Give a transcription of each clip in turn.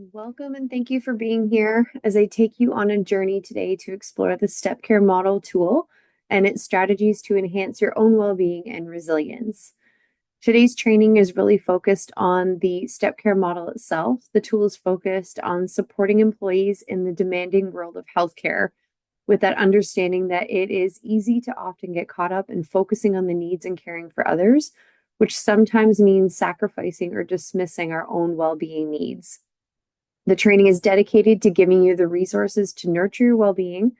Welcome and thank you for being here as I take you on a journey today to explore the Step Care Model tool and its strategies to enhance your own well-being and resilience. Today's training is really focused on the Step Care Model itself. The tool is focused on supporting employees in the demanding world of healthcare with that understanding that it is easy to often get caught up in focusing on the needs and caring for others, which sometimes means sacrificing or dismissing our own well-being needs. The training is dedicated to giving you the resources to nurture your well-being,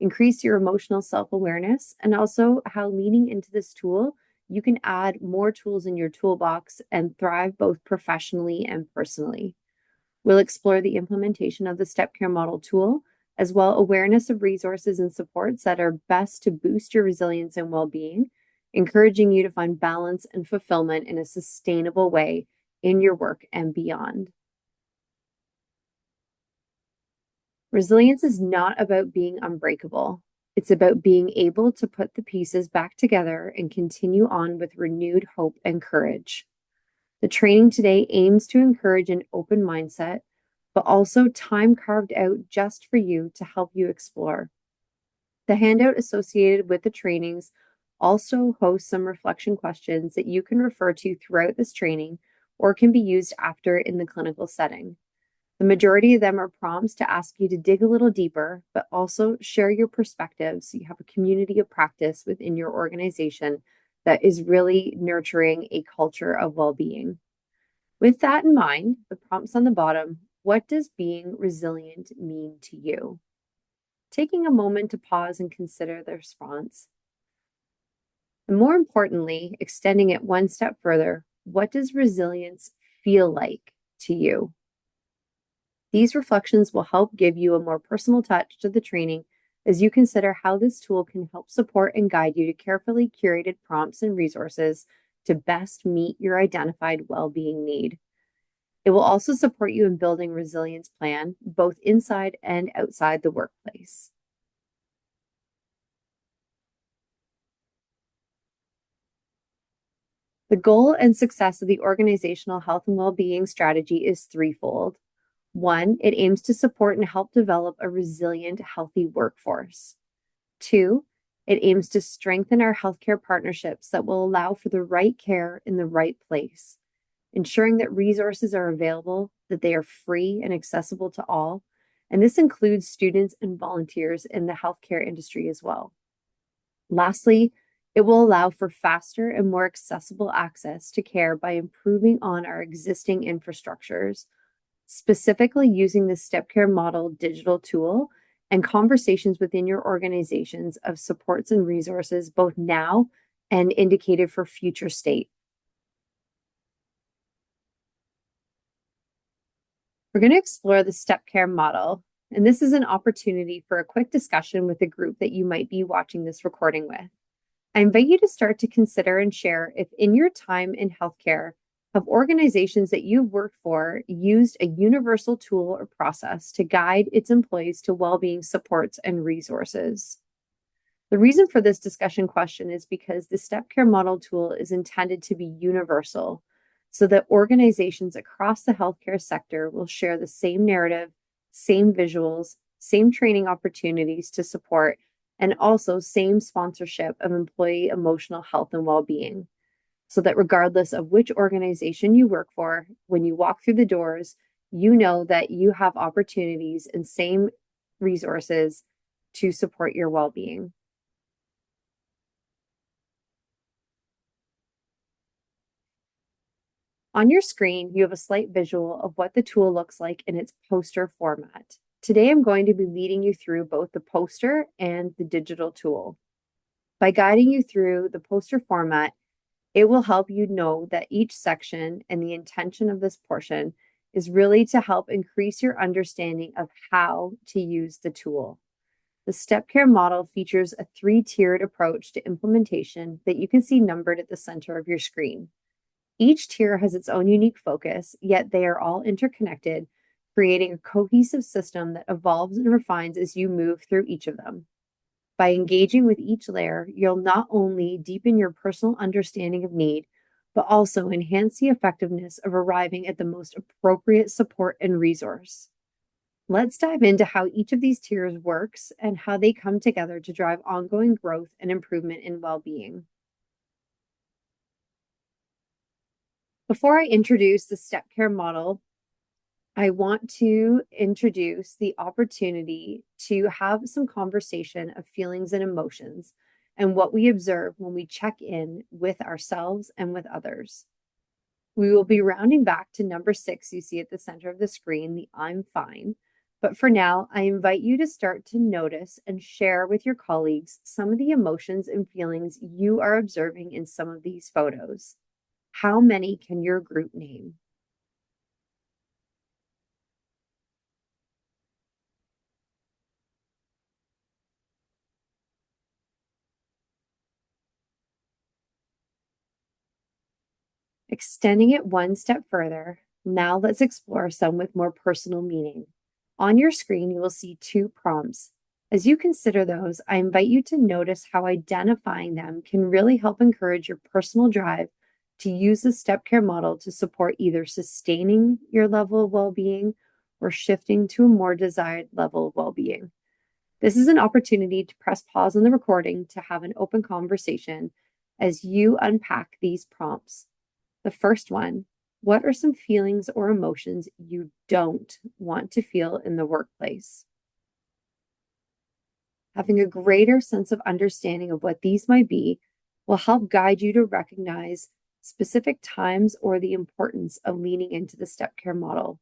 increase your emotional self-awareness, and also how leaning into this tool, you can add more tools in your toolbox and thrive both professionally and personally. We'll explore the implementation of the Step Care Model tool, as well awareness of resources and supports that are best to boost your resilience and well-being, encouraging you to find balance and fulfillment in a sustainable way in your work and beyond. Resilience is not about being unbreakable. It's about being able to put the pieces back together and continue on with renewed hope and courage. The training today aims to encourage an open mindset, but also time carved out just for you to help you explore. The handout associated with the trainings also hosts some reflection questions that you can refer to throughout this training or can be used after in the clinical setting. The majority of them are prompts to ask you to dig a little deeper, but also share your perspectives so you have a community of practice within your organization that is really nurturing a culture of well-being. With that in mind, the prompts on the bottom, what does being resilient mean to you? Taking a moment to pause and consider the response. And more importantly, extending it one step further, what does resilience feel like to you? These reflections will help give you a more personal touch to the training as you consider how this tool can help support and guide you to carefully curated prompts and resources to best meet your identified well-being need. It will also support you in building resilience plan, both inside and outside the workplace. The goal and success of the organizational health and well-being strategy is threefold. One, it aims to support and help develop a resilient, healthy workforce. Two, it aims to strengthen our healthcare partnerships that will allow for the right care in the right place, ensuring that resources are available, that they are free and accessible to all. And this includes students and volunteers in the healthcare industry as well. Lastly, it will allow for faster and more accessible access to care by improving on our existing infrastructures, specifically using the Step Care Model digital tool and conversations within your organizations of supports and resources, both now and indicated for future state. We're going to explore the Step Care Model, and this is an opportunity for a quick discussion with the group that you might be watching this recording with. I invite you to start to consider and share if in your time in healthcare, have organizations that you've worked for used a universal tool or process to guide its employees to well-being supports and resources? The reason for this discussion question is because the Step Care Model tool is intended to be universal so that organizations across the healthcare sector will share the same narrative, same visuals, same training opportunities to support, and also same sponsorship of employee emotional health and well-being. So that regardless of which organization you work for, when you walk through the doors, you know that you have opportunities and same resources to support your well-being. On your screen, you have a slight visual of what the tool looks like in its poster format. Today, I'm going to be leading you through both the poster and the digital tool. By guiding you through the poster format, it will help you know that each section and the intention of this portion is really to help increase your understanding of how to use the tool. The Step Care Model features a three-tiered approach to implementation that you can see numbered at the center of your screen. Each tier has its own unique focus, yet they are all interconnected, creating a cohesive system that evolves and refines as you move through each of them. By engaging with each layer, you'll not only deepen your personal understanding of need, but also enhance the effectiveness of arriving at the most appropriate support and resource. Let's dive into how each of these tiers works and how they come together to drive ongoing growth and improvement in well-being. Before I introduce the step care model, I want to introduce the opportunity to have some conversation of feelings and emotions and what we observe when we check in with ourselves and with others. We will be rounding back to number 6 you see at the center of the screen, the I'm fine. But for now, I invite you to start to notice and share with your colleagues some of the emotions and feelings you are observing in some of these photos. How many can your group name? Extending it one step further, now let's explore some with more personal meaning. On your screen, you will see 2 prompts. As you consider those, I invite you to notice how identifying them can really help encourage your personal drive to use the step care model to support either sustaining your level of well-being or shifting to a more desired level of well-being. This is an opportunity to press pause on the recording to have an open conversation as you unpack these prompts. The first one, what are some feelings or emotions you don't want to feel in the workplace? Having a greater sense of understanding of what these might be will help guide you to recognize specific times or the importance of leaning into the step care model,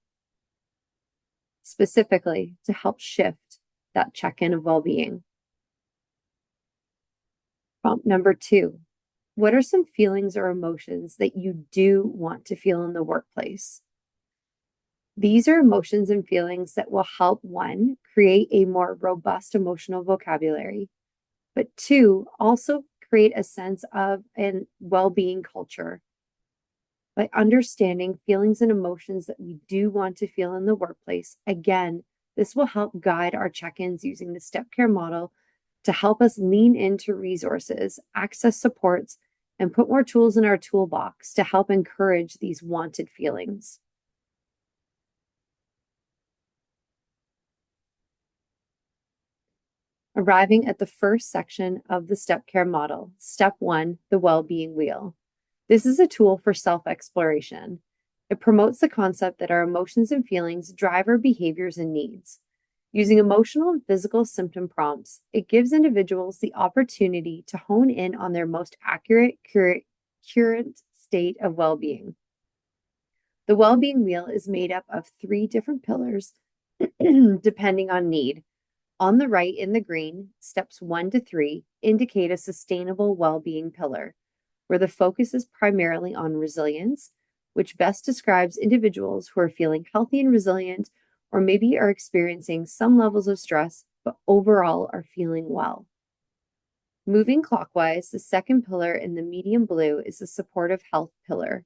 specifically to help shift that check-in of well-being. Prompt number 2. What are some feelings or emotions that you do want to feel in the workplace? These are emotions and feelings that will help, 1, create a more robust emotional vocabulary, but 2, also create a sense of a well-being culture. By understanding feelings and emotions that we do want to feel in the workplace, again, this will help guide our check-ins using the step care model to help us lean into resources, access supports, and put more tools in our toolbox to help encourage these wanted feelings. Arriving at the first section of the step care model, step 1, the well-being wheel. This is a tool for self-exploration. It promotes the concept that our emotions and feelings drive our behaviors and needs. Using emotional and physical symptom prompts, it gives individuals the opportunity to hone in on their most accurate current state of well-being. The well-being wheel is made up of 3 different pillars depending on need. On the right in the green, steps 1 to 3 indicate a sustainable well-being pillar, where the focus is primarily on resilience, which best describes individuals who are feeling healthy and resilient, or maybe are experiencing some levels of stress, but overall are feeling well. Moving clockwise, the second pillar in the medium blue is the supportive health pillar.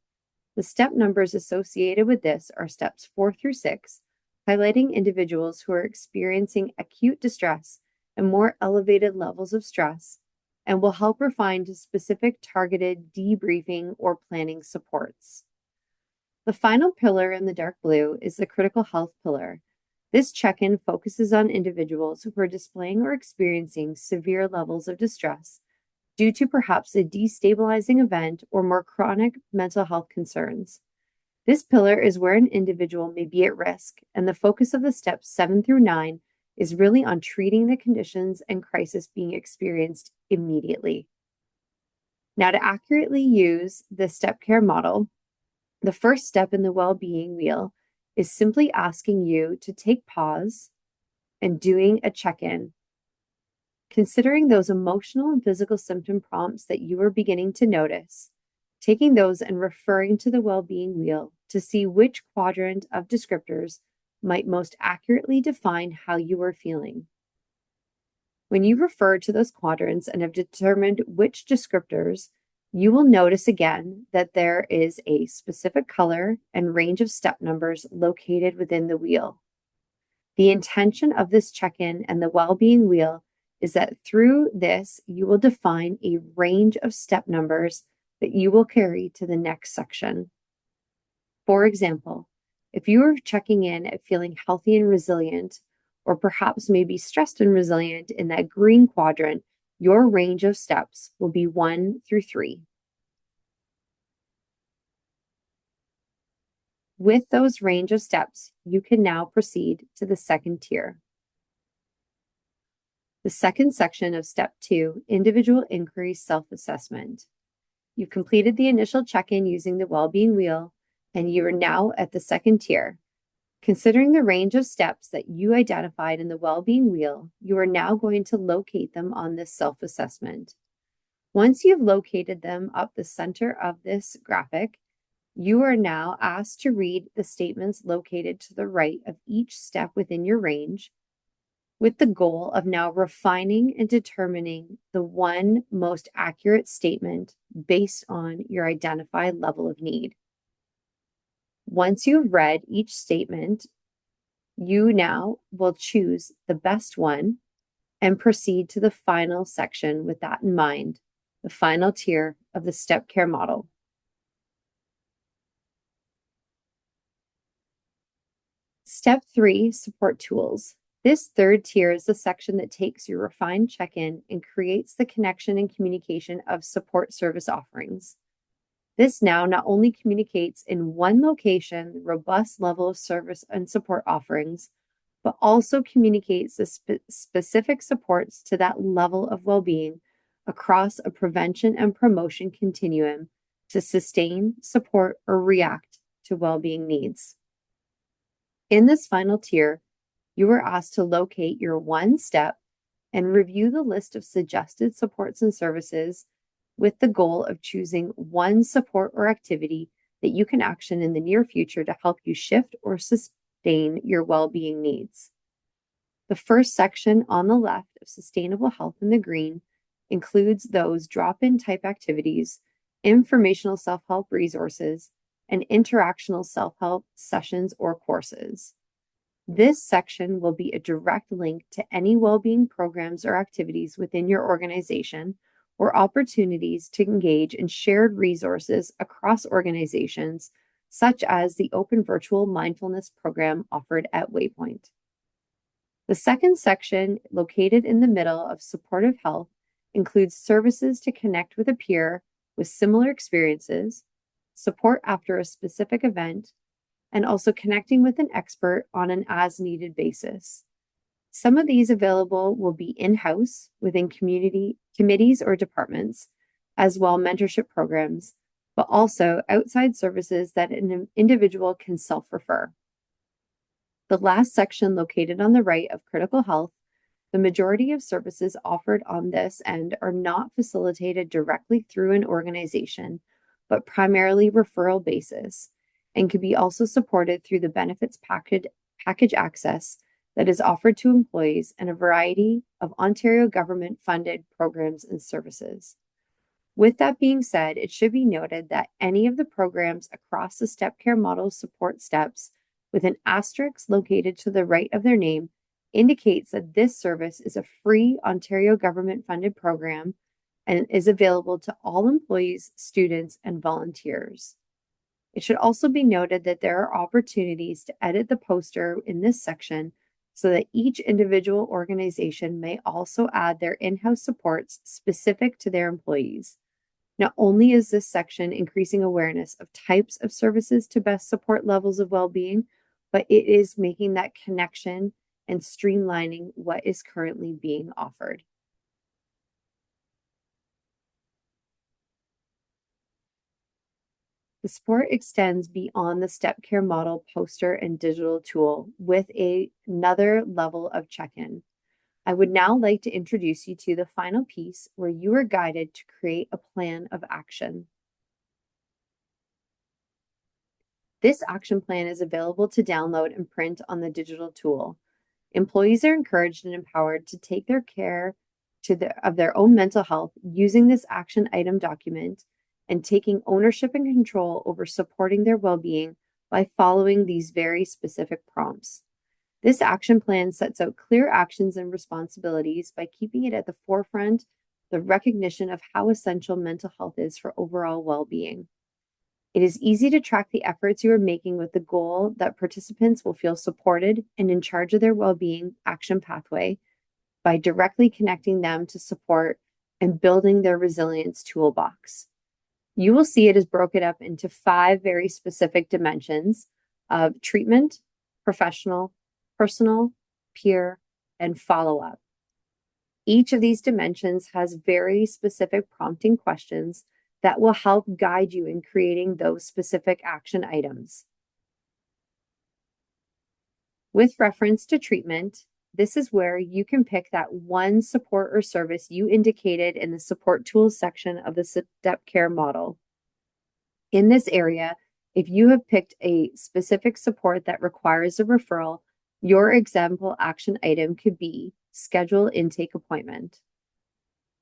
The step numbers associated with this are steps 4 through 6, highlighting individuals who are experiencing acute distress and more elevated levels of stress, and will help refine to specific targeted debriefing or planning supports. The final pillar in the dark blue is the critical health pillar. This check-in focuses on individuals who are displaying or experiencing severe levels of distress due to perhaps a destabilizing event or more chronic mental health concerns. This pillar is where an individual may be at risk, and the focus of the steps 7 through 9 is really on treating the conditions and crisis being experienced immediately. Now, to accurately use the step care model, the first step in the well-being wheel is simply asking you to take pause and doing a check-in, considering those emotional and physical symptom prompts that you are beginning to notice, taking those and referring to the well-being wheel to see which quadrant of descriptors might most accurately define how you are feeling. When you refer to those quadrants and have determined which descriptors, you will notice again that there is a specific color and range of step numbers located within the wheel. The intention of this check-in and the well-being wheel is that through this, you will define a range of step numbers that you will carry to the next section. For example, if you are checking in at feeling healthy and resilient, or perhaps maybe stressed and resilient in that green quadrant, your range of steps will be 1 through 3. With those range of steps, you can now proceed to the second tier. The second section of Step 2, Individual Inquiry Self-Assessment. You've completed the initial check-in using the Wellbeing Wheel, and you are now at the second tier. Considering the range of steps that you identified in the Wellbeing Wheel, you are now going to locate them on this self-assessment. Once you've located them up the center of this graphic, you are now asked to read the statements located to the right of each step within your range, with the goal of now refining and determining the one most accurate statement based on your identified level of need. Once you've read each statement, you now will choose the best one and proceed to the final section with that in mind, the final tier of the step care model. Step 3, support tools. This third tier is the section that takes your refined check-in and creates the connection and communication of support service offerings. This now not only communicates in one location the robust level of service and support offerings, but also communicates the specific supports to that level of well-being across a prevention and promotion continuum to sustain, support, or react to well-being needs. In this final tier, you are asked to locate your one step and review the list of suggested supports and services with the goal of choosing one support or activity that you can action in the near future to help you shift or sustain your well-being needs. The first section on the left of Sustainable Health in the green includes those drop-in type activities, informational self-help resources, and interactional self-help sessions or courses. This section will be a direct link to any well-being programs or activities within your organization or opportunities to engage in shared resources across organizations, such as the open virtual mindfulness program offered at Waypoint. The second section, located in the middle of supportive health, includes services to connect with a peer with similar experiences, support after a specific event, and also connecting with an expert on an as-needed basis. Some of these available will be in-house within community committees or departments, as well mentorship programs, but also outside services that an individual can self-refer. The last section, located on the right of critical health, the majority of services offered on this end are not facilitated directly through an organization, but primarily referral basis, and can be also supported through the benefits package access that is offered to employees and a variety of Ontario government-funded programs and services. With that being said, it should be noted that any of the programs across the step care model support steps with an asterisk located to the right of their name indicates that this service is a free Ontario government-funded program and is available to all employees, students, and volunteers. It should also be noted that there are opportunities to edit the poster in this section so that each individual organization may also add their in-house supports specific to their employees. Not only is this section increasing awareness of types of services to best support levels of well-being, but it is making that connection and streamlining what is currently being offered. The support extends beyond the step care model poster and digital tool with another level of check-in. I would now like to introduce you to the final piece where you are guided to create a plan of action. This action plan is available to download and print on the digital tool. Employees are encouraged and empowered to take their care of their own mental health using this action item document and taking ownership and control over supporting their well-being by following these very specific prompts. This action plan sets out clear actions and responsibilities by keeping it at the forefront the recognition of how essential mental health is for overall well-being. It is easy to track the efforts you are making with the goal that participants will feel supported and in charge of their well-being action pathway by directly connecting them to support and building their resilience toolbox. You will see it is broken up into 5 very specific dimensions of treatment, professional, personal, peer, and follow-up. Each of these dimensions has very specific prompting questions that will help guide you in creating those specific action items. With reference to treatment, this is where you can pick that one support or service you indicated in the support tools section of the step care model. In this area, if you have picked a specific support that requires a referral, your example action item could be schedule intake appointment.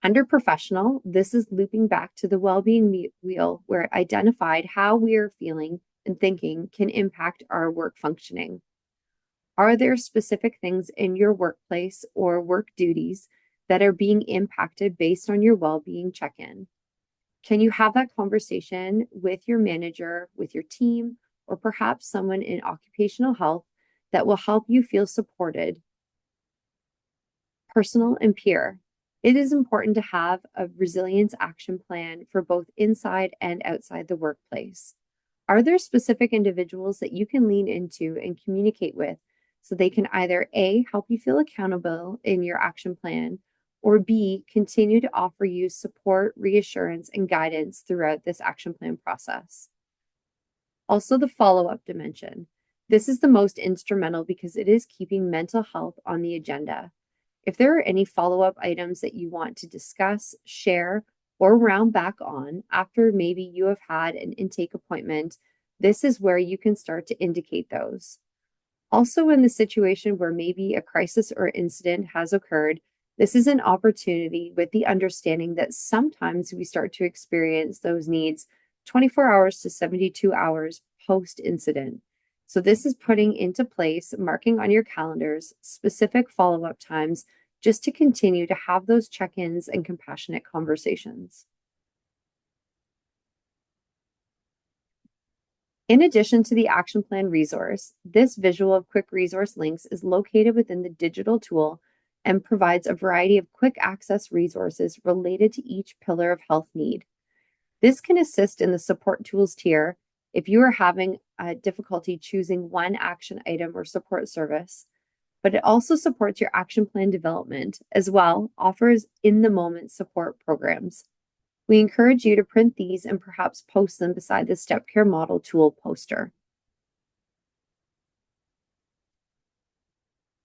Under professional, this is looping back to the well-being wheel where it identified how we are feeling and thinking can impact our work functioning. Are there specific things in your workplace or work duties that are being impacted based on your well-being check-in? Can you have that conversation with your manager, with your team, or perhaps someone in occupational health that will help you feel supported? Personal and peer. It is important to have a resilience action plan for both inside and outside the workplace. Are there specific individuals that you can lean into and communicate with so they can either A, help you feel accountable in your action plan, or B, continue to offer you support, reassurance, and guidance throughout this action plan process? Also, the follow-up dimension. This is the most instrumental because it is keeping mental health on the agenda. If there are any follow-up items that you want to discuss, share, or round back on after maybe you have had an intake appointment, this is where you can start to indicate those. Also, in the situation where maybe a crisis or incident has occurred, this is an opportunity with the understanding that sometimes we start to experience those needs 24 hours to 72 hours post-incident. So this is putting into place, marking on your calendars, specific follow-up times just to continue to have those check-ins and compassionate conversations. In addition to the action plan resource, this visual of quick resource links is located within the digital tool and provides a variety of quick access resources related to each pillar of health need. This can assist in the support tools tier if you are having a difficulty choosing one action item or support service, but it also supports your action plan development as well, offers in-the-moment support programs. We encourage you to print these and perhaps post them beside the Step Care Model Tool poster.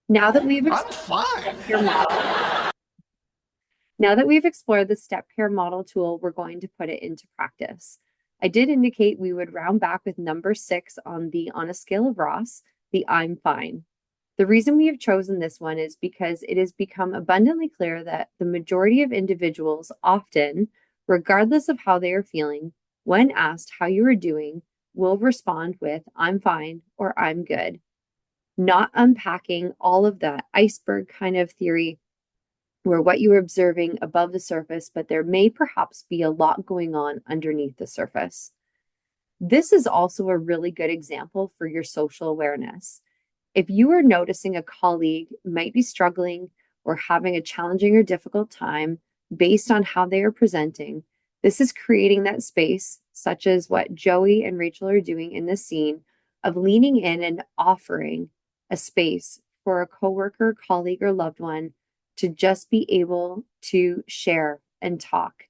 Now that we've explored the Step Care Model Tool, we're going to put it into practice. I did indicate we would round back with number 6 on a scale of Ross, the I'm fine. The reason we have chosen this one is because it has become abundantly clear that the majority of individuals often, regardless of how they are feeling, when asked how you are doing, will respond with I'm fine or I'm good, not unpacking all of that iceberg kind of theory where what you are observing above the surface, but there may perhaps be a lot going on underneath the surface. This is also a really good example for your social awareness. If you are noticing a colleague might be struggling or having a challenging or difficult time based on how they are presenting, this is creating that space, such as what Joey and Rachel are doing in this scene, of leaning in and offering a space for a coworker, colleague, or loved one to just be able to share and talk,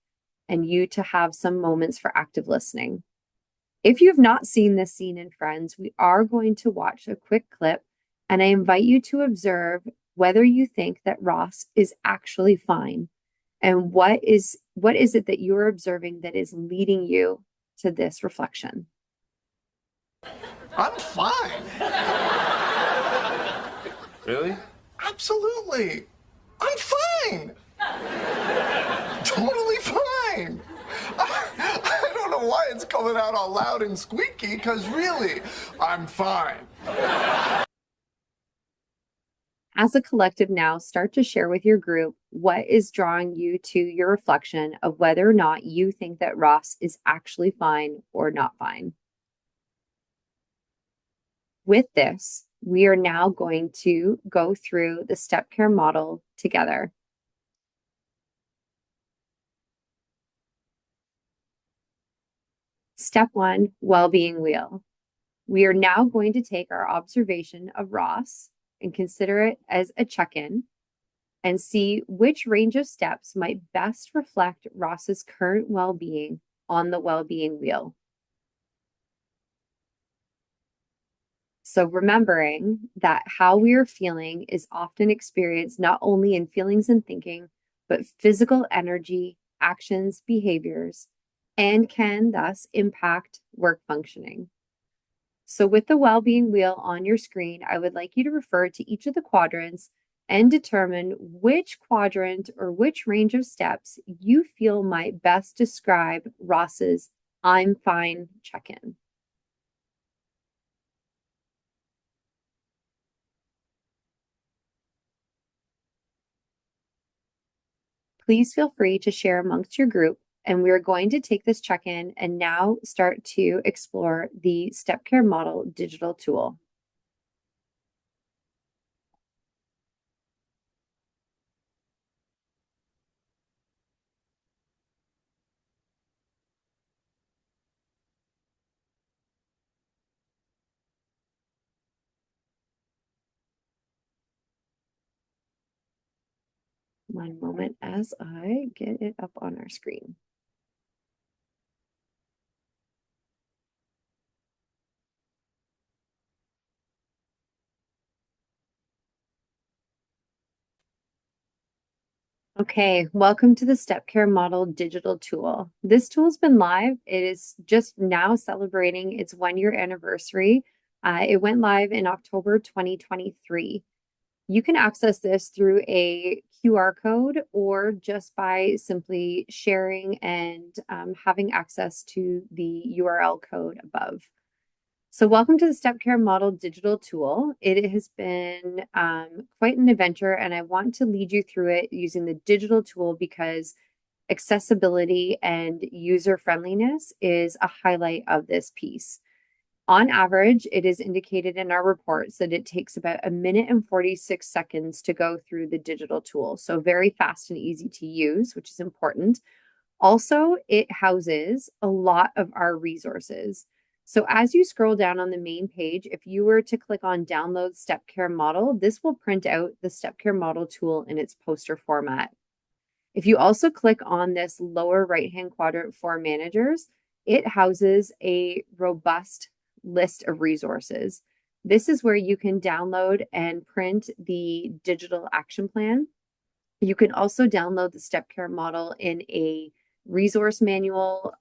and you to have some moments for active listening. If you have not seen this scene in Friends, we are going to watch a quick clip, and I invite you to observe whether you think that Ross is actually fine, and what is it that you're observing that is leading you to this reflection. I'm fine. Really? Absolutely. I'm fine. Totally fine. I don't know why it's coming out all loud and squeaky, because really, I'm fine. As a collective now, start to share with your group what is drawing you to your reflection of whether or not you think that Ross is actually fine or not fine. With this, we are now going to go through the step care model together. Step 1, well-being wheel. We are now going to take our observation of Ross and consider it as a check-in and see which range of steps might best reflect Ross's current well-being on the well-being wheel. So remembering that how we are feeling is often experienced not only in feelings and thinking, but physical energy, actions, behaviors, and can thus impact work functioning. So with the well-being wheel on your screen, I would like you to refer to each of the quadrants and determine which quadrant or which range of steps you feel might best describe Ross's I'm fine check-in. Please feel free to share amongst your group, and we're going to take this check-in and now start to explore the Step Care Model digital tool. One moment as I get it up on our screen. Okay, welcome to the Step Care Model digital tool. This tool's been live. It is just now celebrating its 1-year anniversary. It went live in October 2023. You can access this through a QR code or just by simply sharing and having access to the URL code above. So welcome to the Step Care Model digital tool. It has been quite an adventure, and I want to lead you through it using the digital tool because accessibility and user friendliness is a highlight of this piece. On average, it is indicated in our reports that it takes about 1 minute and 46 seconds to go through the digital tool. So very fast and easy to use, which is important. Also, it houses a lot of our resources. So as you scroll down on the main page, if you were to click on download Step Care Model, this will print out the Step Care Model tool in its poster format. If you also click on this lower right-hand quadrant for managers, it houses a robust list of resources. This is where you can download and print the digital action plan. You can also download the Step Care Model in a resource manual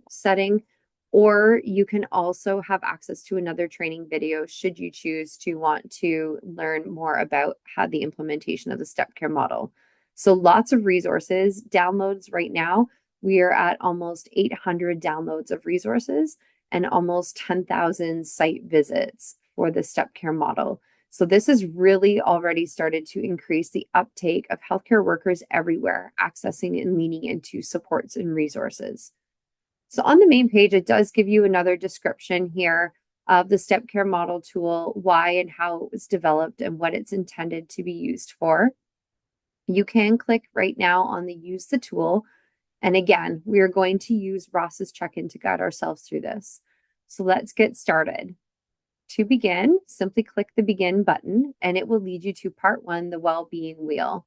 setting, or you can also have access to another training video should you choose to want to learn more about how the implementation of the Step Care Model. So lots of resources, downloads right now. We are at almost 800 downloads of resources and almost 10,000 site visits for the Step Care Model. So this has really already started to increase the uptake of healthcare workers everywhere, accessing and leaning into supports and resources. So on the main page, it does give you another description here of the Step Care Model tool, why and how it was developed and what it's intended to be used for. You can click right now on the Use the Tool. And again, we are going to use Ross's check-in to guide ourselves through this. So let's get started. To begin, simply click the Begin button, and it will lead you to Part 1, the Well-Being Wheel.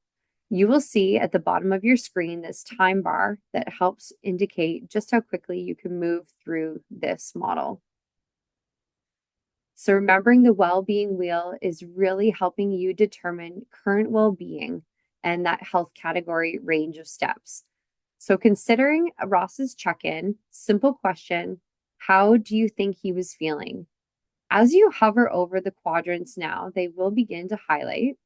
You will see at the bottom of your screen this time bar that helps indicate just how quickly you can move through this model. So remembering the well-being wheel is really helping you determine current well-being and that health category range of steps. So considering Ross's check-in, simple question, how do you think he was feeling? As you hover over the quadrants now, they will begin to highlight.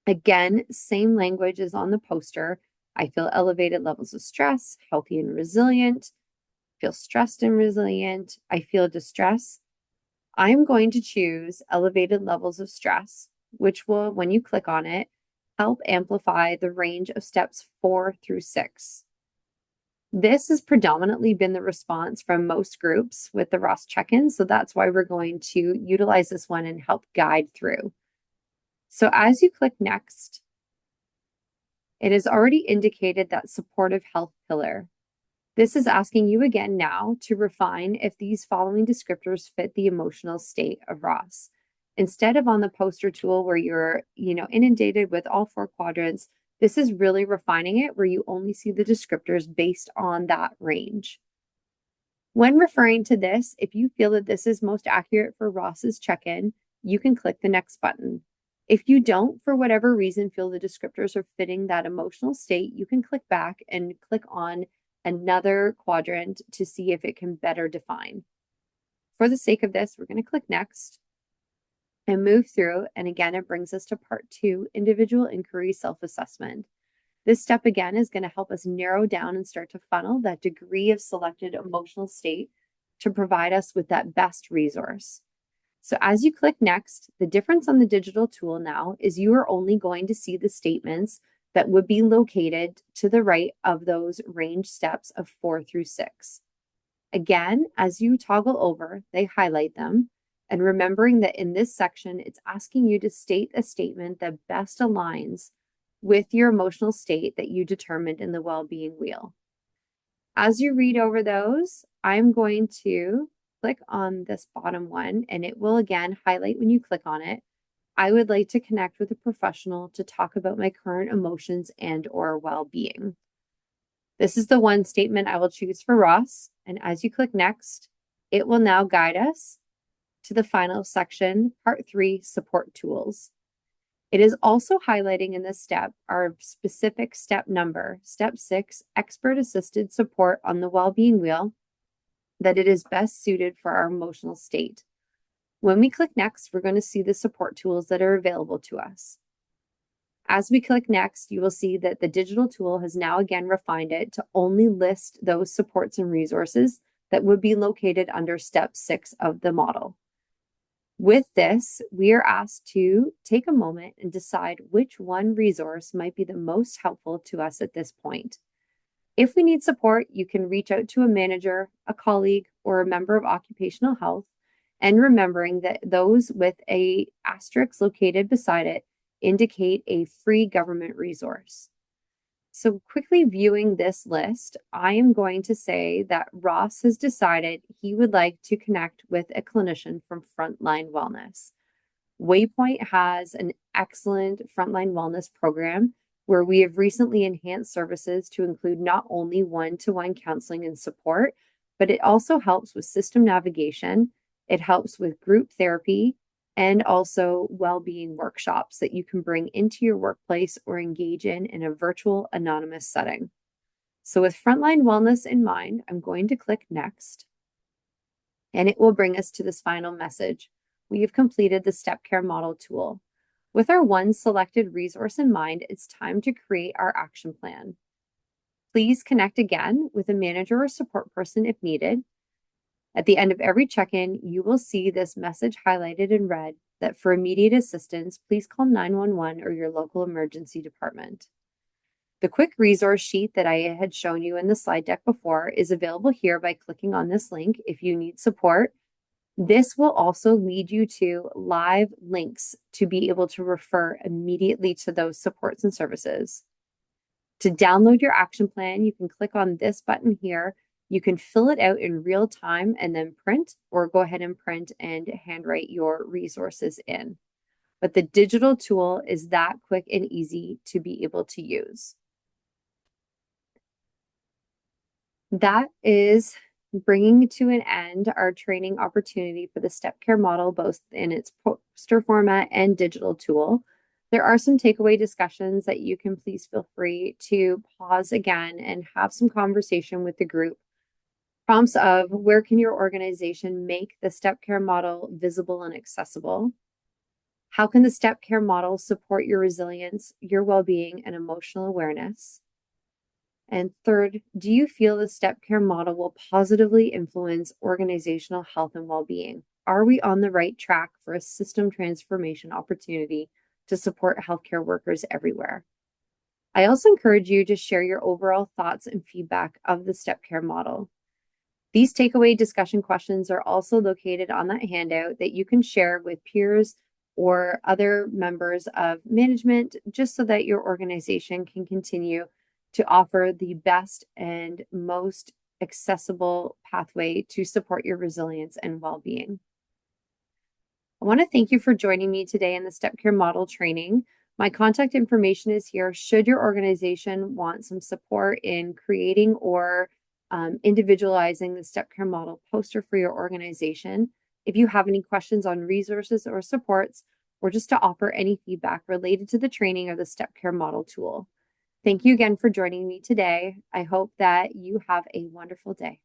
Again, same language as on the poster. I feel elevated levels of stress, healthy and resilient, feel stressed and resilient. I feel distress. I'm going to choose elevated levels of stress. which will, when you click on it, help amplify the range of steps 4 through 6. This has predominantly been the response from most groups with the Ross check-in, so that's why we're going to utilize this one and help guide through. So as you click next, it has already indicated that supportive health pillar. This is asking you again now to refine if these following descriptors fit the emotional state of Ross. Instead of on the poster tool where you're, inundated with all 4 quadrants, this is really refining it where you only see the descriptors based on that range. When referring to this, if you feel that this is most accurate for Ross's check-in, you can click the next button. If you don't, for whatever reason, feel the descriptors are fitting that emotional state, you can click back and click on another quadrant to see if it can better define. For the sake of this, we're going to click next and move through. And again, it brings us to part 2, individual inquiry self-assessment. This step again is going to help us narrow down and start to funnel that degree of selected emotional state to provide us with that best resource. So as you click next, the difference on the digital tool now is you are only going to see the statements that would be located to the right of those range steps of 4 through 6. Again, as you toggle over, they highlight them. And remembering that in this section, it's asking you to state a statement that best aligns with your emotional state that you determined in the well-being wheel. As you read over those, I'm going to click on this bottom one, and it will again highlight when you click on it. I would like to connect with a professional to talk about my current emotions and or well-being. This is the one statement I will choose for Ross. And as you click next, it will now guide us to the final section, part 3, support tools. It is also highlighting in this step our specific step number, step 6, expert assisted support on the well-being wheel, that it is best suited for our emotional state. When we click next, we're going to see the support tools that are available to us. As we click next, you will see that the digital tool has now again refined it to only list those supports and resources that would be located under step 6 of the model. With this, we are asked to take a moment and decide which one resource might be the most helpful to us at this point. If we need support, you can reach out to a manager, a colleague, or a member of occupational health, and remembering that those with a asterisk located beside it indicate a free government resource. So quickly viewing this list, I am going to say that Ross has decided he would like to connect with a clinician from Frontline Wellness. Waypoint has an excellent frontline wellness program where we have recently enhanced services to include not only one-to-one counseling and support, but it also helps with system navigation. It helps with group therapy and also well-being workshops that you can bring into your workplace or engage in a virtual anonymous setting. So with frontline wellness in mind, I'm going to click next, and it will bring us to this final message. We have completed the Step Care Model tool. With our one selected resource in mind, it's time to create our action plan. Please connect again with a manager or support person if needed. At the end of every check-in, you will see this message highlighted in red that for immediate assistance, please call 911 or your local emergency department. The quick resource sheet that I had shown you in the slide deck before is available here by clicking on this link if you need support. This will also lead you to live links to be able to refer immediately to those supports and services. To download your action plan, you can click on this button here. You can fill it out in real time and then print, or go ahead and print and handwrite your resources in. But the digital tool is that quick and easy to be able to use. That is bringing to an end our training opportunity for the Step Care model, both in its poster format and digital tool. There are some takeaway discussions that you can please feel free to pause again and have some conversation with the group. Prompts of where can your organization make the Step Care model visible and accessible? How can the Step Care model support your resilience, your well-being, and emotional awareness? And third, do you feel the Step Care model will positively influence organizational health and well-being? are we on the right track for a system transformation opportunity to support healthcare workers everywhere? I also encourage you to share your overall thoughts and feedback of the step care model. These takeaway discussion questions are also located on that handout that you can share with peers or other members of management, just so that your organization can continue to offer the best and most accessible pathway to support your resilience and well-being. I want to thank you for joining me today in the Step Care Model training. My contact information is here should your organization want some support in creating or individualizing the Step Care Model poster for your organization. If you have any questions on resources or supports, or just to offer any feedback related to the training or the Step Care Model tool. Thank you again for joining me today. I hope that you have a wonderful day.